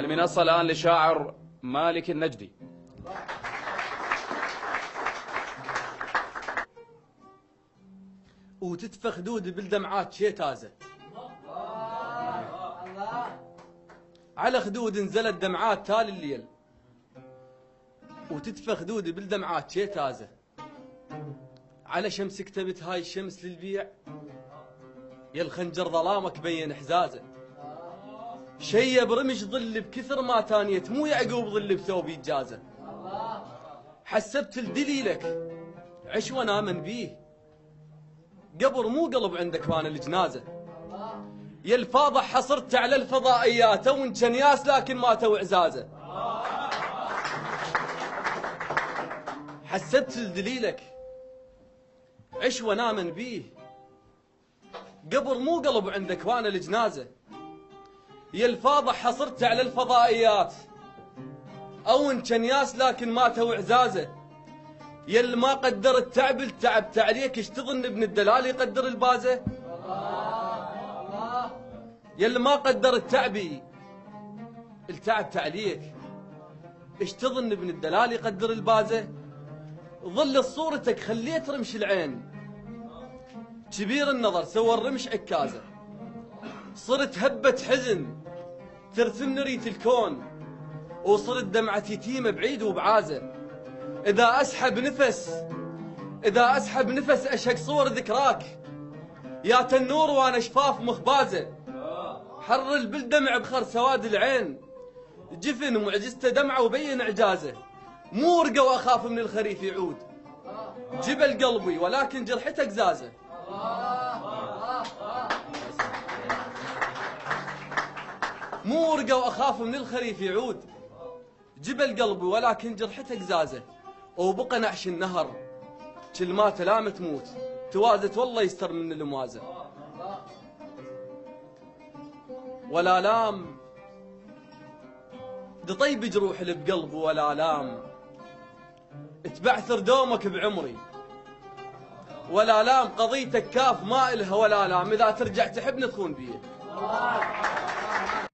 المنصة الآن لشاعر مالك النجدي. وتدفى خدود بالدمعات شي تازه، على خدود نزلت دمعات تالي الليل، وتدفى خدودي بالدمعات شي تازه، على شمس كتبت هاي الشمس للبيع، يا الخنجر ظلامك بين حزازه، شيب رمش ظل بكثر ما تانيت، مو يعقوب ظل بثوب يتجازه، حسبت لدليلك عش وانا من بيه، قبر مو قلب عندك وانا الجنازه، يا الفاضح حصرت على الفضائيات وان كان ياس لكن ماتوا عزازه، حسبت لدليلك عش وانا من بيه، قبر مو قلب عندك وانا الجنازه، يا الفاضح حصرت على الفضائيات او ان كان ياس لكن ماتوا عزازه، يا اللي ما قدر التعب التعبت عليك ايش تظن ابن الدلال يقدر البازه؟ يا اللي ما قدر التعبي التعبت عليك ايش تظن ابن الدلال يقدر البازه؟ ظل صورتك خليت رمش العين كبير النظر سوى الرمش عكازه، صرت هبة حزن ترسم ريت الكون، وصرت دمعة يتيمة بعيد وبعازه، إذا أسحب نفس أشهق صور ذكراك، يا تنور وأنا شفاف مخبازة، حرل بالدمع بخر سواد العين، جفن معجزته دمعة وبين إعجازه، مو ورقة وأخاف من الخريف يعود، جبل قلبي ولكن جرحته قزازة. مو ورقة وأخاف من الخريف يعود، جبل قلبي ولكن جرحته قزازة، وبقى نعش النهر كل ما تلام تموت، توازت والله يستر من الموازة، ولا لام دطيب جروح اللي بقلبي، ولا لام تبعثر دومك بعمري، ولا لام قضيتك كاف ما إلها ولا لام، إذا ترجع تحبني تخون بيه.